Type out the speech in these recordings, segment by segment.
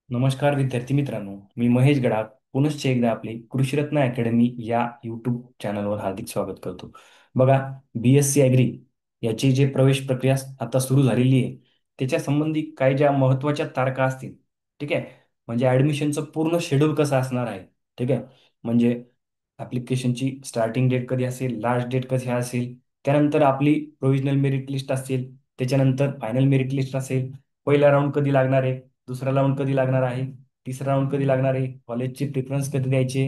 नमस्कार विद्यार्थी मित्रांनो, मी महेश गडाख पुनश्च एकदा आपले कृषीरत्न अकॅडमी या यूट्यूब चॅनलवर हार्दिक स्वागत करतो. बघा, BSc ॲग्री याची जे प्रवेश प्रक्रिया आता सुरू झालेली आहे, त्याच्या संबंधी काही ज्या महत्त्वाच्या तारखा असतील, ठीक आहे. म्हणजे ॲडमिशनचं पूर्ण शेड्यूल कसं असणार आहे, ठीक आहे. म्हणजे ॲप्लिकेशनची स्टार्टिंग डेट कधी असेल, लास्ट डेट कधी असेल, त्यानंतर आपली प्रोव्हिजनल मेरिट लिस्ट असेल, त्याच्यानंतर फायनल मेरिट लिस्ट असेल, पहिला राऊंड कधी लागणार आहे, दुसरा राऊंड कधी लागणार आहे, तिसरा राऊंड कधी लागणार आहे, कॉलेजचे प्रिफरन्स कधी द्यायचे,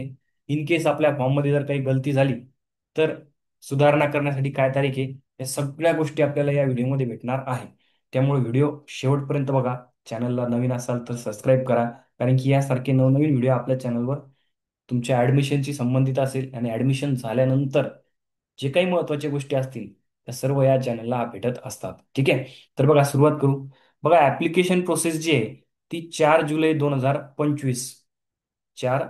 इन केस आपल्या फॉर्ममध्ये जर काही गलती झाली तर सुधारणा करण्यासाठी काय तारीख आहे, या सगळ्या गोष्टी आपल्याला या व्हिडिओमध्ये भेटणार आहे. त्यामुळे व्हिडिओ शेवटपर्यंत बघा. चॅनलला नवीन असाल तर सबस्क्राईब करा, कारण की यासारखे नवनवीन व्हिडिओ आपल्या चॅनलवर तुमच्या ॲडमिशनशी संबंधित असेल आणि ॲडमिशन झाल्यानंतर जे काही महत्त्वाच्या गोष्टी असतील त्या सर्व या चॅनलला भेटत असतात. ठीक आहे. तर बघा, सुरुवात करू. बघा, ऍप्लिकेशन प्रोसेस जी आहे ती 4 जुलै 2025, 4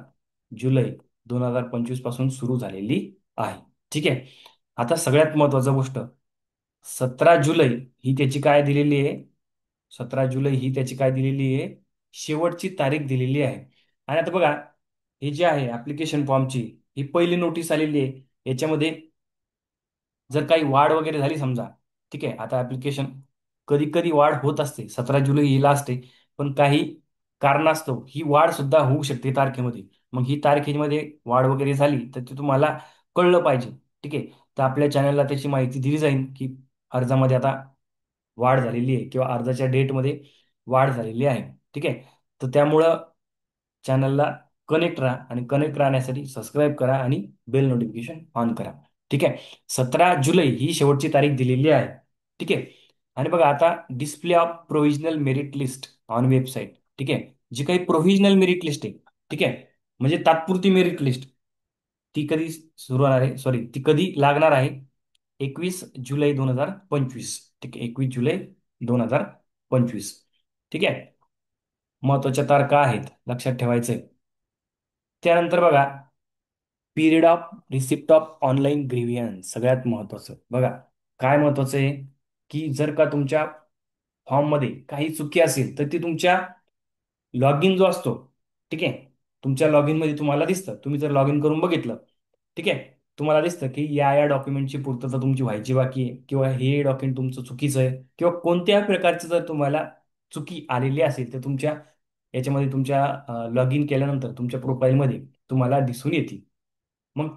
जुलै 2025 पासून सुरू झालेली आहे. ठीक आहे. आता सगळ्यात महत्वाची गोष्ट, 17 जुलै ही त्याची काय दिलेली आहे, 17 जुलै ही त्याची काय दिलेली आहे, शेवटची तारीख दिलेली आहे. आणि आता बघा, हे जे आहे ऍप्लिकेशन फॉर्मची ही पहिली नोटीस आलेली आहे. याच्यामध्ये जर काही वाढ वगैरे झाली समजा, ठीक आहे. आता ऍप्लिकेशन कधी कधी वाढ होत असते, 17 जुलै ही लास्ट आहे, पण काही कारणास्तव ही वाढ सुद्धा होऊ शकते तारखेमध्ये. मग ही तारखेमध्ये वाढ वगैरे झाली तर ते तुम्हाला कळलं पाहिजे. ठीक आहे. तर आपल्या चॅनलला त्याची माहिती दिली जाईल की अर्जामध्ये आता वाढ झालेली आहे किंवा अर्जाच्या डेटमध्ये वाढ झालेली आहे. ठीक आहे. तर त्यामुळं चॅनलला कनेक्ट राहा आणि कनेक्ट राहण्यासाठी सबस्क्राईब करा आणि बेल नोटिफिकेशन ऑन करा. ठीक आहे. 17 जुलै ही शेवटची तारीख दिलेली आहे. ठीक आहे. आणि बघा, आता display of provisional merit list on website. ठीक आहे. जी काही प्रोव्हिजनल मेरिट लिस्ट आहे, ठीक आहे, म्हणजे तात्पुरती मेरिट लिस्ट, ती कधी सुरू होणार आहे, सॉरी, ती कधी लागणार आहे, 21 जुलै 2025. ठीक आहे, 21 जुलै 2025. ठीक आहे. महत्वाच्या तारखा आहेत, लक्षात ठेवायचंय. त्यानंतर बघा, period of receipt of online grievances सगळ्यात महत्वाचं. बघा, काय महत्वाचं आहे की जर का तुमच्या फॉर्ममध्ये काही चुकी असेल तर ती तुमच्या लॉग इन जो असतो, ठीक आहे, तुमच्या लॉग इन मध्ये तुम्हाला दिसतं. तुम्ही जर लॉग इन करून बघितलं, ठीक आहे, तुम्हाला दिसतं की या या डॉक्युमेंटची पूर्तता तुमची व्हायची बाकी आहे, किंवा हे डॉक्युमेंट तुमचं चुकीचं आहे, किंवा कोणत्या प्रकारचं जर तुम्हाला चुकी आलेली असेल तर तुमच्या याच्यामध्ये तुमच्या लॉग इन केल्यानंतर तुमच्या प्रोफाईलमध्ये तुम्हाला दिसून येते. मग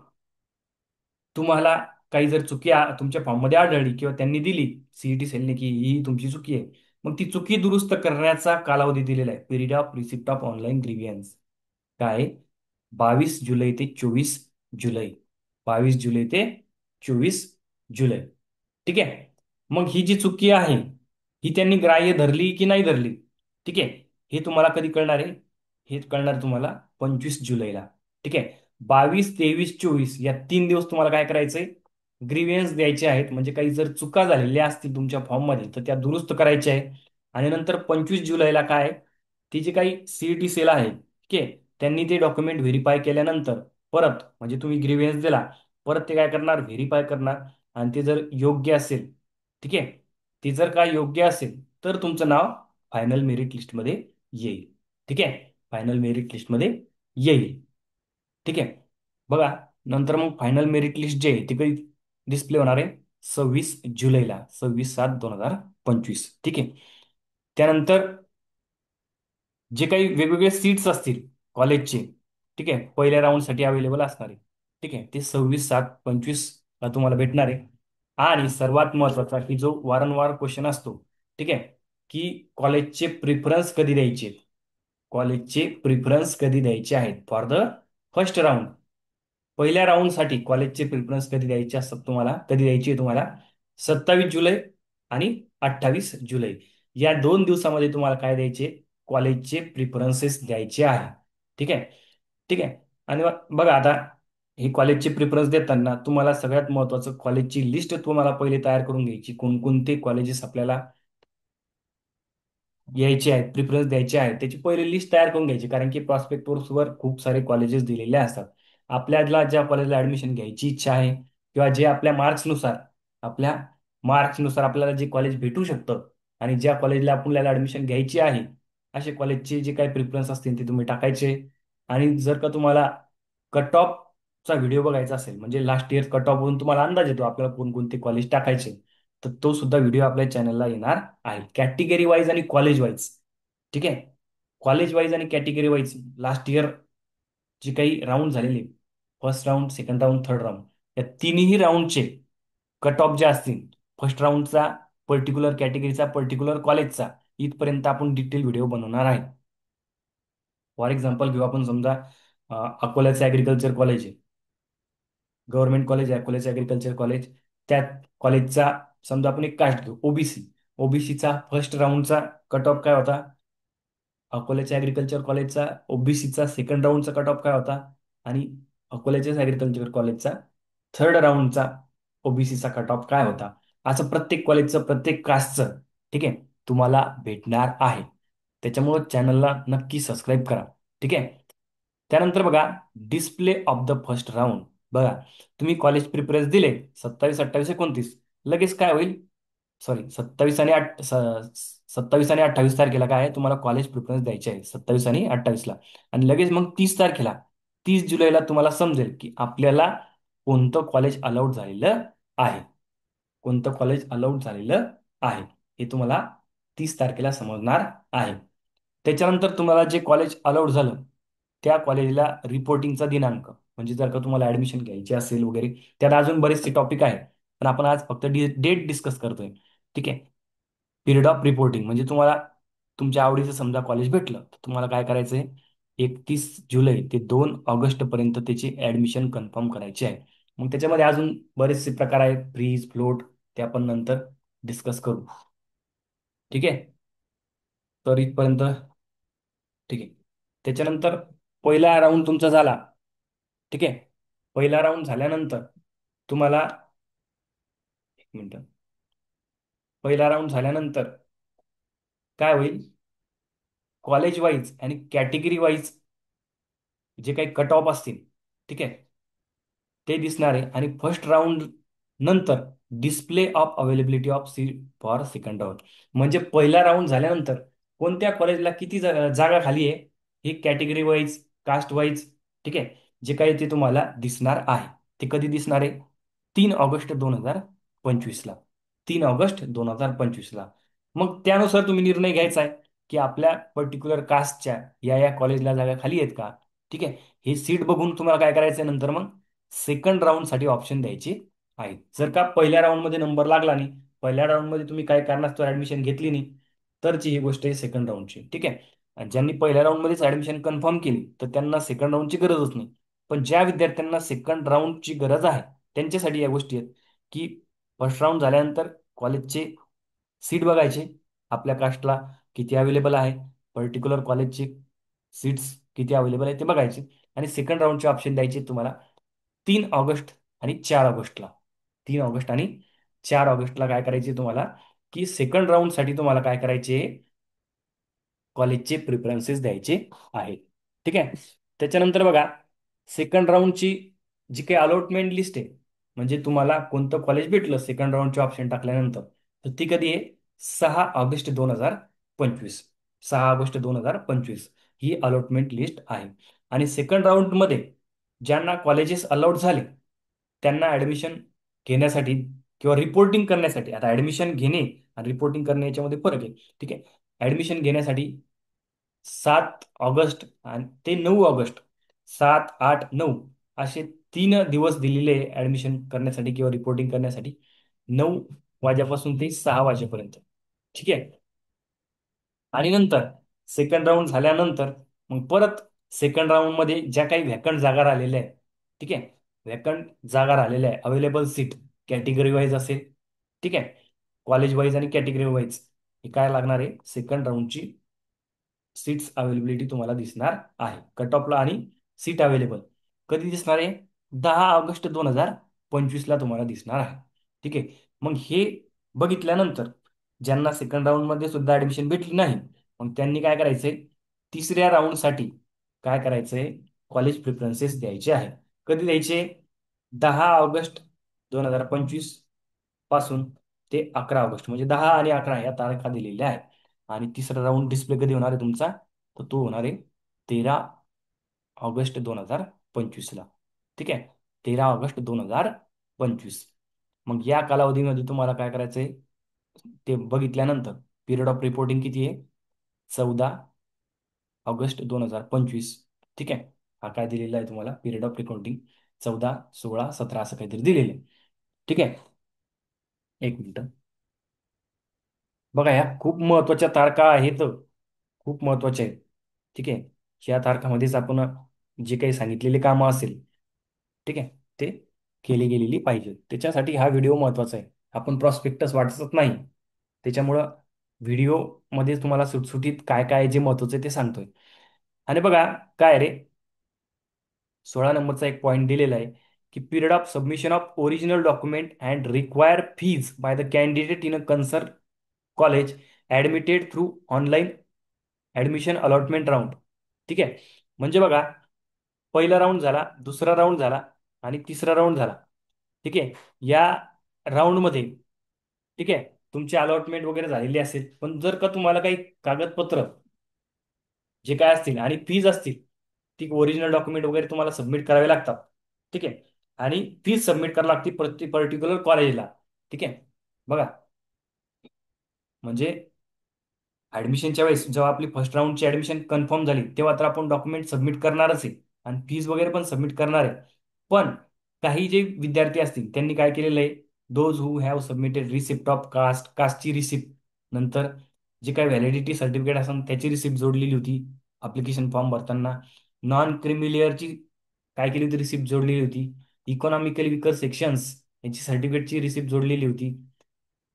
तुम्हाला काही जर चुकी तुमच्या फॉर्ममध्ये आढळली किंवा त्यांनी दिली, सीईटी सेलने, की ही तुमची चुकी आहे, मग ती चुकी दुरुस्त करण्याचा कालावधी दिलेला आहे, period of receipt of online grievances. काय? 22 जुलै ते 24 जुलै. 22 जुलै ते 24 जुलै. ठीक आहे. मग ही जी चुकी आहे ही त्यांनी ग्राह्य धरली की नाही धरली, ठीक आहे, हे तुम्हाला कधी कळणार आहे, हे कळणार तुम्हाला 25 जुलैला. ठीक आहे. 22, 23, 24 या 3 दिवस तुम्हाला काय करायचंय, ग्रीव्हियन्स द्यायचे आहेत. म्हणजे काही जर चुका झालेल्या असतील तुमच्या फॉर्ममध्ये तर त्या दुरुस्त करायच्या आहे. आणि नंतर 25 जुलैला काय, ती जी काही सीईटी सेल आहे, ठीक आहे, त्यांनी ते डॉक्युमेंट व्हेरीफाय केल्यानंतर परत, म्हणजे तुम्ही ग्रीव्हियन्स दिला, परत ते काय करणार, व्हेरीफाय करणार. आणि ते जर योग्य असेल, ठीक आहे, ते जर काय योग्य असेल तर तुमचं नाव फायनल मेरिट लिस्टमध्ये येईल. ठीक आहे. फायनल मेरिट लिस्टमध्ये येईल. ठीक आहे. बघा, नंतर मग फायनल मेरिट लिस्ट जे आहे ती कधी डिस्प्ले होणार आहे, 26 जुलैला, 26/7/2025. ठीक आहे. त्यानंतर जे काही वेगवेगळे सीट्स असतील कॉलेजचे, ठीक आहे, पहिल्या राऊंडसाठी अवेलेबल असणार आहे, ठीक आहे, ते 26/7/25 ला तुम्हाला भेटणार आहे. आणि सर्वात महत्वाचा की जो वारंवार क्वेश्चन असतो, ठीक आहे, की कॉलेजचे प्रिफरन्स कधी द्यायचे, कॉलेजचे प्रिफरन्स कधी द्यायचे आहेत फॉर द फर्स्ट राऊंड. पहिल्या राऊंडसाठी कॉलेजचे प्रिफरन्स कधी द्यायचे असतात तुम्हाला, कधी द्यायचे आहे तुम्हाला, 27 जुलै आणि 28 जुलै या 2 दिवसामध्ये तुम्हाला काय द्यायचे, कॉलेजचे प्रिफरन्सेस द्यायचे आहे. ठीक आहे. ठीक आहे. आणि बघा, आता हे कॉलेजचे प्रिफरन्स देताना तुम्हाला सगळ्यात महत्वाचं कॉलेजची लिस्ट तुम्हाला पहिले तयार करून घ्यायची, कोणकोणते कॉलेजेस आपल्याला यायचे आहेत, प्रिफरन्स द्यायचे आहेत, त्याची पहिले लिस्ट तयार करून घ्यायची. कारण की प्रॉस्पेक्टवर खूप सारे कॉलेजेस दिलेले असतात. आपल्याला ज्या कॉलेजला ऍडमिशन घ्यायची इच्छा आहे किंवा जे आपल्या मार्क्सनुसार आपल्याला जे कॉलेज भेटू शकतं आणि ज्या कॉलेजला आपल्याला ऍडमिशन घ्यायची आहे, असे कॉलेजचे जे काही प्रिफरन्स असतील ते तुम्ही टाकायचे. आणि जर का तुम्हाला कट ऑफचा व्हिडिओ बघायचा असेल, म्हणजे लास्ट इयर कट ऑफवरून तुम्हाला अंदाज येतो आपल्याला कोणकोणते कॉलेज टाकायचे, तर तो सुद्धा व्हिडिओ आपल्या चॅनलला येणार आहे, कॅटेगरी वाईज आणि कॉलेज वाईज. ठीक आहे. कॉलेज वाईज आणि कॅटेगरी वाईज लास्ट इयर जे काही राऊंड झालेले, first round, second round, third round, या तिन्ही राऊंडचे कट ऑफ जे असतील, फर्स्ट राऊंडचा, पर्टिक्युलर कॅटेगरीचा, पर्टिक्युलर कॉलेजचा, इथपर्यंत आपण डिटेल व्हिडिओ बनवणार आहे. फॉर एक्झाम्पल घेऊ आपण, समजा अकोल्याचं ॲग्रिकल्चर कॉलेज आहे, गव्हर्नमेंट कॉलेज आहे अकोल्याचं ॲग्रिकल्चर कॉलेज. त्या कॉलेजचा समजा आपण एक कास्ट घेऊ, ओबीसी. ओबीसीचा फर्स्ट राऊंडचा कट ऑफ काय होता? अकोल्याच्या ॲग्रिकल्चर कॉलेजचा ओबीसीचा सेकंड राऊंडचा कट ऑफ काय होता? आणि अकोल्याच्या ॲग्रिकल्चर कॉलेजचा थर्ड राऊंडचा ओबीसीचा कट ऑफ काय होता? असं प्रत्येक कॉलेजचं, प्रत्येक कास्टचं, ठीक आहे, तुम्हाला भेटणार आहे. त्याच्यामुळं चॅनलला नक्की सबस्क्राईब करा. ठीक आहे. त्यानंतर बघा, display of the first round. बघा, तुम्ही कॉलेज प्रिफरन्स दिले 27, 28, 29, लगेच काय होईल? सॉरी, 27 आणि 28 तारखेला काय आहे, तुम्हाला कॉलेज प्रिफरन्स द्यायचे आहे, 27 आणि 28ला. आणि लगेच मग 30 तारखेला, 30 जुलैला तुम्हाला समजेल की आपल्याला कोणतं कॉलेज अलाउड झालेलं आहे, कोणतं कॉलेज अलाउड झालेलं आहे, हे तुम्हाला 30 तारखेला समजणार आहे. त्याच्यानंतर तुम्हाला जे कॉलेज अलाउड झालं, त्या कॉलेजला रिपोर्टिंगचा दिनांक, म्हणजे जर का तुम्हाला ऍडमिशन घ्यायची असेल वगैरे, त्यात अजून बरेचसे टॉपिक आहेत, पण आपण आज फक्त डेट डिस्कस करतोय. ठीक आहे. पिरियड ऑफ रिपोर्टिंग म्हणजे तुम्हाला तुमच्या आवडीचं समजा कॉलेज भेटलं, तर तुम्हाला काय करायचं आहे, 31 जुलै ते 2 ऑगस्ट पर्यंत त्याची ऍडमिशन कन्फर्म करायची आहे. मग त्याच्यामध्ये अजून बरेचसे प्रकार आहेत, फ्रीज, फ्लोट, ते आपण नंतर डिस्कस करू. ठीक आहे. तर इथपर्यंत ठीक आहे. त्याच्यानंतर पहिला राऊंड तुमचा झाला. ठीक आहे. पहिला राऊंड झाल्यानंतर तुम्हाला, एक मिनिट, पहिला राऊंड झाल्यानंतर काय होईल, कॉलेज वाईज आणि कॅटेगरी वाईज जे काही कट ऑफ असतील, ठीक आहे, ते दिसणार आहे. आणि फर्स्ट राऊंड नंतर display of availability of seat for second round, म्हणजे पहिला राऊंड झाल्यानंतर कोणत्या कॉलेजला किती जागा खाली आहे, हे कॅटेगरी वाईज, कास्ट वाईज, ठीक आहे, जे काही ते तुम्हाला दिसणार आहे. ते कधी दिसणार आहे? 3 ऑगस्ट 2025ला. 3 ऑगस्ट 2025ला. मग त्यानुसार तुम्ही निर्णय घ्यायचा आहे की आपल्या पर्टिक्युलर कास्टच्या या या कॉलेजला जागा खाली आहेत का. ठीक आहे. हे सीट बघून तुम्हाला काय करायचं, नंतर मग सेकंड राऊंडसाठी ऑप्शन द्यायचे आहेत. जर का पहिल्या राऊंडमध्ये नंबर लागला नाही, पहिल्या राऊंडमध्ये तुम्ही काय कारणास्तव ऍडमिशन घेतली नाही, तरची ही गोष्ट आहे सेकंड राऊंडची. ठीक आहे. आणि ज्यांनी पहिल्या राऊंडमध्येच ऍडमिशन कन्फर्म केली, तर त्यांना सेकंड राऊंडची गरजच नाही. पण ज्या विद्यार्थ्यांना सेकंड राऊंडची गरज आहे, त्यांच्यासाठी या गोष्टी आहेत की फर्स्ट राऊंड झाल्यानंतर कॉलेजचे सीट बघायचे, आपल्या कास्टला किती अवेलेबल आहे, पर्टिक्युलर कॉलेजचे सीट्स किती अवेलेबल आहे ते बघायचे. आणि सेकंड राऊंडचे ऑप्शन द्यायचे तुम्हाला 3 ऑगस्ट आणि 4 ऑगस्टला. 3 ऑगस्ट आणि 4 ऑगस्टला काय करायचे तुम्हाला, की सेकंड राऊंडसाठी तुम्हाला काय करायचे, कॉलेजचे प्रिफरन्सेस द्यायचे आहेत. ठीक आहे. त्याच्यानंतर बघा, सेकंड राऊंडची जी काही अलॉटमेंट लिस्ट आहे, म्हणजे तुम्हाला कोणतं कॉलेज भेटलं सेकंड राऊंडचे ऑप्शन टाकल्यानंतर, तर ती कधी आहे? 6 ऑगस्ट 2025. 6 ऑगस्ट 2025 ही अलॉटमेंट लिस्ट आहे. आणि सेकंड राऊंडमध्ये ज्यांना कॉलेजेस अलाउड झाले, त्यांना ऍडमिशन घेण्यासाठी किंवा रिपोर्टिंग करण्यासाठी, आता ऍडमिशन घेणे आणि रिपोर्टिंग करणे याच्यामध्ये फरक आहे. ठीक आहे. ऍडमिशन घेण्यासाठी 7 ऑगस्ट आणि ते 9 ऑगस्ट, 7, 8, 9 असे 3 दिवस दिलेले ऍडमिशन करण्यासाठी किंवा रिपोर्टिंग करण्यासाठी, 9 वाजेपासून ते 6 वाजेपर्यंत. ठीक आहे. आणि नंतर सेकंड राऊंड झाल्यानंतर मग परत सेकंड राऊंड मध्ये ज्या काही व्हॅकंट जागा राहिलेल्या आहेत, ठीक आहे, व्हॅकंट जागा राहिलेल्या आहे, अवेलेबल सीट कॅटेगरी वाईज असेल, ठीक आहे, कॉलेज वाईज आणि कॅटेगरी वाईज, हे काय लागणार आहे, सेकंड राऊंडची सीट्स अवेलेबिलिटी तुम्हाला दिसणार आहे. कट ऑफला आणि सीट अवेलेबल कधी दिसणार आहे? 10 ऑगस्ट 2025ला तुम्हाला दिसणार आहे. ठीक आहे. मग हे बघितल्यानंतर ज्यांना सेकंड राऊंडमध्ये सुद्धा ऍडमिशन भेटली नाही, मग त्यांनी काय करायचंय, तिसऱ्या राऊंडसाठी काय करायचंय, कॉलेज प्रिफरन्सेस द्यायचे आहे. कधी द्यायचे? 10 ऑगस्ट 2025 पासून ते 11 ऑगस्ट, म्हणजे 10 आणि 11 या तारखा दिलेल्या आहेत. आणि तिसरा राऊंड डिस्प्ले कधी होणार आहे तुमचा, तर तो होणार आहे 13 ऑगस्ट 2025ला. ठीक आहे, 13 ऑगस्ट 2025. मग या कालावधीमध्ये तुम्हाला काय करायचंय ते बघितल्यानंतर पिरियड ऑफ रिपोर्टिंग किती आहे, 14 ऑगस्ट 2025. ठीक आहे, हा काय दिलेला आहे तुम्हाला पिरियड ऑफ रिपोर्टिंग, 14, 16, 17 असं काहीतरी दिलेलं आहे. ठीक आहे, एक मिनिट. बघा, ह्या खूप महत्वाच्या तारखा आहेत, खूप महत्वाच्या आहेत. ठीक आहे, या तारखामध्येच आपण जे काही सांगितलेले कामं असेल, ठीक आहे, ते केली गेलेली पाहिजे. त्याच्यासाठी हा व्हिडिओ महत्वाचा आहे. आपण प्रॉस्पेक्टस वाचत नाही, त्याच्यामुळं व्हिडिओमध्ये तुम्हाला सुटसुटीत काय काय जे महत्वाचं आहे ते सांगतोय. आणि बघा काय रे, 16 नंबरचा एक पॉईंट दिलेला आहे की period of submission of original document and require fees by the candidate in a concern college admitted through online admission allotment round. ठीक आहे, म्हणजे बघा, पहिला राऊंड झाला, दुसरा राऊंड झाला आणि तिसरा राऊंड झाला. ठीक आहे, या राऊंडमध्ये, ठीक आहे, तुमची अलॉटमेंट वगैरे झालेली असेल, पण जर का तुम्हाला काही कागदपत्र जे काय असतील आणि फीज असतील, ती ओरिजिनल डॉक्युमेंट वगैरे तुम्हाला सबमिट करावे लागतात. ठीक आहे, आणि फीज सबमिट करावी लागते प्रति पर्टिक्युलर कॉलेजला. ठीक आहे, बघा, म्हणजे ऍडमिशनच्या वेळेस जेव्हा आपली फर्स्ट राऊंडची ऍडमिशन कन्फर्म झाली, तेव्हा तर आपण डॉक्युमेंट सबमिट करणारच आहे आणि फीज वगैरे पण सबमिट करणार आहे. पण काही जे विद्यार्थी असतील त्यांनी काय केलेलं आहे, those who have submitted receipt of कास्टची रिसिप्ट, नंतर जे काही व्हॅलिडिटी सर्टिफिकेट असेल त्याची रिसिप्ट जोडलेली होती अप्लिकेशन फॉर्म भरताना, नॉन क्रिमिलियरची काय केली होती रिसिप्ट जोडलेली होती, इकॉनॉमिकली विकर सेक्शन्स यांची सर्टिफिकेटची रिसिप्ट जोडलेली होती.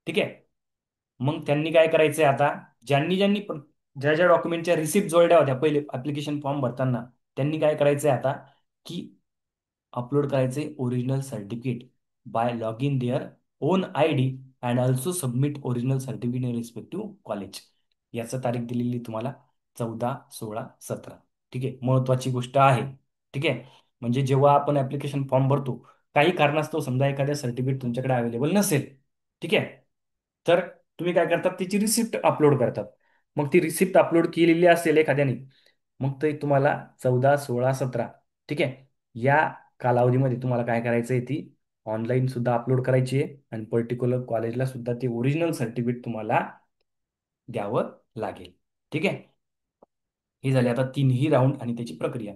ठीक आहे, मग त्यांनी काय करायचंय आता, ज्यांनी ज्यांनी ज्या ज्या डॉक्युमेंटच्या रिसिप्ट जोडल्या होत्या पहिले ऍप्लिकेशन फॉर्म भरताना, त्यांनी काय करायचंय आता की अपलोड करायचे original certificate by log in their own I D and also submit original certificate in respective college. याचं तारीख दिलेली तुम्हाला 14, 16, 17. ठीक आहे, महत्वाची गोष्ट आहे. ठीक आहे, म्हणजे जेव्हा आपण ऍप्लिकेशन फॉर्म भरतो, काही कारणास्तव समजा एखाद्या सर्टिफिकेट तुमच्याकडे अवेलेबल नसेल, ठीक आहे, तर तुम्ही काय करतात, त्याची रिसिप्ट अपलोड करतात. मग ती रिसिप्ट अपलोड केलेली असेल एखाद्याने, मग ते तुम्हाला 14, 16, 17, ठीक आहे, या कालावधीमध्ये तुम्हाला काय करायचं आहे, ती ऑनलाईन सुद्धा अपलोड करायची आहे आणि पर्टिक्युलर कॉलेजला सुद्धा ते ओरिजिनल सर्टिफिकेट तुम्हाला द्यावं लागेल. ठीक आहे, ही झाली आता तीनही राऊंड आणि त्याची प्रक्रिया.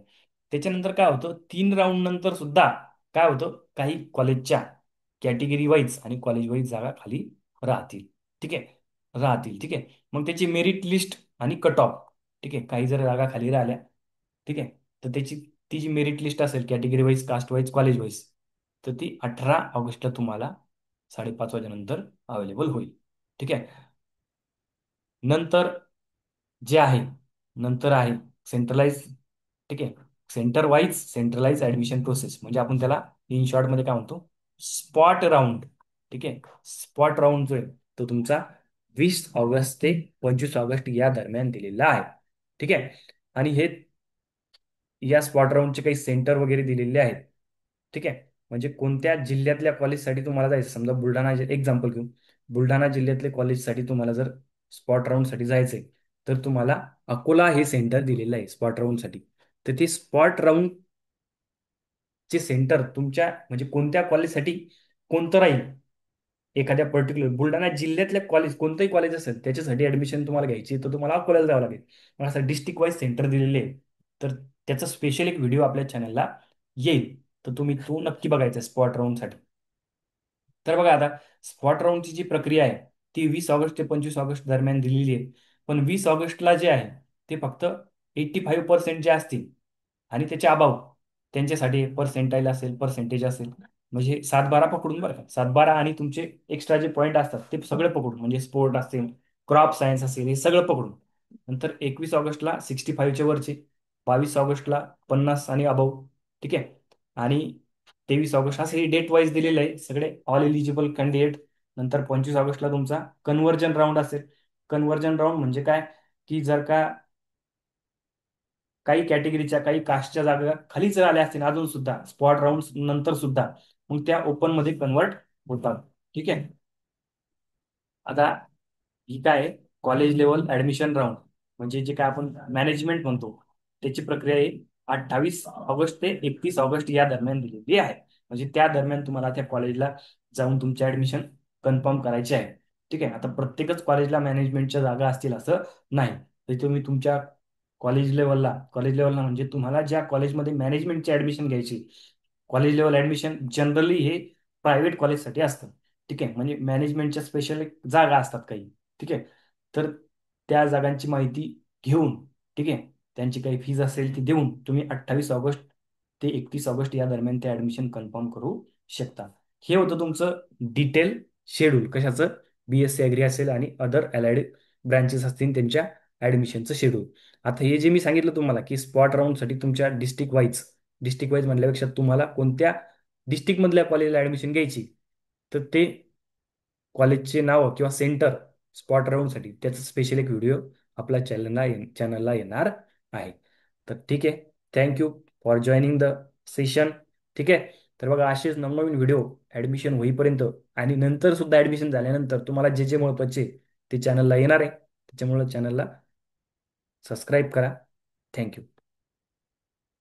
त्याच्यानंतर काय होतं, 3 राऊंड नंतर सुद्धा काय होतं, काही कॉलेजच्या कॅटेगरी वाईज आणि कॉलेज वाईज जागा खाली राहतील. ठीक आहे, राहतील. ठीक आहे, मग त्याची मेरिट लिस्ट आणि कट ऑफ. ठीक आहे, काही जर जागा खाली राहिल्या, ठीक आहे, तर त्याची ती जी मेरिट लिस्ट असेल category wise, caste wise, college wise, तर ती 18 ऑगस्टला तुम्हाला 5:30 वाजेनंतर अवेलेबल होईल. ठीक आहे, नंतर जे आहे, नंतर आहे सेंट्रलाइज. ठीक आहे, centre wise centralise admission process, म्हणजे आपण त्याला इन शॉर्ट मध्ये काय म्हणतो, स्पॉट राऊंड. ठीक आहे, स्पॉट राऊंड जो आहे तो तुमचा 20 ऑगस्ट ते 25 ऑगस्ट या दरम्यान दिलेला आहे. ठीक आहे, आणि हे या स्पॉट राऊंडचे काही सेंटर वगैरे दिलेले आहेत. ठीक आहे, म्हणजे कोणत्या जिल्ह्यातल्या कॉलेजसाठी तुम्हाला जायचं, समजा बुलढाणा, एक्झाम्पल घेऊ, बुलढाणा जिल्ह्यातले कॉलेजसाठी तुम्हाला जर स्पॉट राऊंडसाठी जायचंय, तर तुम्हाला अकोला हे सेंटर दिलेलं आहे स्पॉट राऊंडसाठी. तर ते स्पॉट राऊंड चे सेंटर तुमच्या म्हणजे कोणत्या कॉलेजसाठी कोणतं राहील, एखाद्या पर्टिक्युलर बुलढाणा जिल्ह्यातल्या कॉलेज कोणतंही कॉलेज असेल त्याच्यासाठी ऍडमिशन तुम्हाला घ्यायची आहे, तर तुम्हाला अकोल्याला जावं लागेल. मग असं डिस्ट्रिक्ट वाईज सेंटर दिलेले आहे, तर त्याचा स्पेशल एक व्हिडिओ आपल्या चॅनलला येईल, तर तुम्ही तो नक्की बघायचा स्पॉट राऊंडसाठी. तर बघा आता, स्पॉट राऊंडची जी प्रक्रिया आहे ती 20 ऑगस्ट ते 25 ऑगस्ट दरम्यान दिलेली आहे. पण 20 ऑगस्टला जे आहे ते फक्त 85% जे असतील आणि त्याच्या अबाव त्यांच्यासाठी पर्सेंटाईल असेल, पर्सेंटेज असेल, म्हणजे 7-12 पकडून, बरं का, 7-12 आणि तुमचे एक्स्ट्रा जे पॉईंट असतात ते सगळे पकडून, म्हणजे स्पोर्ट असेल, क्रॉप सायन्स असेल, हे सगळं पकडून. नंतर 21 ऑगस्टला 65च्या वरचे, 22 ऑगस्टला 50 आणि अबाव. ठीक आहे, आणि 23 ऑगस्ट असं हे डेट वाईज दिलेलं आहे सगळे ऑल एलिजिबल कॅन्डिडेट. नंतर 25 ऑगस्टला तुमचा कन्व्हर्जन राऊंड असेल. कन्व्हर्जन राऊंड म्हणजे काय, की जर का काही कॅटेगरीच्या, काही कास्टच्या जागा खालीच आल्या असतील अजून सुद्धा स्पॉट राऊंड नंतर सुद्धा, मग त्या ओपन मध्ये कन्वर्ट होतात. ठीक आहे, आता ही काय आहे, कॉलेज लेवल ऍडमिशन राऊंड म्हणजे जे काय आपण मॅनेजमेंट म्हणतो, त्याची प्रक्रिया ही 28 ऑगस्ट ते 31 ऑगस्ट या दरम्यान दिलेली आहे. म्हणजे त्या दरम्यान तुम्हाला त्या कॉलेजला जाऊन तुमचे ऍडमिशन कन्फर्म करायचे आहे. ठीक आहे. आता प्रत्येकच कॉलेजला मॅनेजमेंटच्या जागा असतील असं नाही. तर तुम्ही तुमच्या कॉलेज लेवलला म्हणजे तुम्हाला ज्या कॉलेजमध्ये मॅनेजमेंटची ऍडमिशन घ्यायची, कॉलेज लेवल ऍडमिशन जनरली हे प्रायव्हेट कॉलेजसाठी असतं. ठीक आहे. म्हणजे मॅनेजमेंटच्या स्पेशल जागा असतात काही. ठीक आहे. तर त्या जागांची माहिती घेऊन, ठीक आहे, त्यांची काही फीज असेल ती देऊन तुम्ही 28 ऑगस्ट ते 31 ऑगस्ट या दरम्यान ते ऍडमिशन कन्फर्म करू शकता. हे होतं तुमचं डिटेल शेड्यूल कशाचं, BSc ॲग्री असेल आणि अदर अलाइड ब्रँचेस असतील त्यांच्या ऍडमिशनचं शेड्यूल. आता हे जे मी सांगितलं तुम्हाला की स्पॉट राऊंडसाठी तुमच्या डिस्ट्रिक्ट वाईज म्हटल्यापेक्षा तुम्हाला कोणत्या डिस्ट्रिक्टमधल्या कॉलेजला ऍडमिशन घ्यायची, तर ते कॉलेजचे नाव किंवा सेंटर स्पॉट राऊंडसाठी त्याचं स्पेशल एक व्हिडिओ आपल्या चॅनलला येणार आहे. तर ठीक आहे. Thank you for joining the session. ठीक आहे. तर बघा असेच नवनवीन व्हिडिओ ॲडमिशन होईपर्यंत आणि नंतर सुद्धा ॲडमिशन झाल्यानंतर तुम्हाला जे जे महत्त्वाचे ते चॅनलला येणार आहे. त्याच्यामुळे चॅनलला सबस्क्राईब करा. थँक्यू.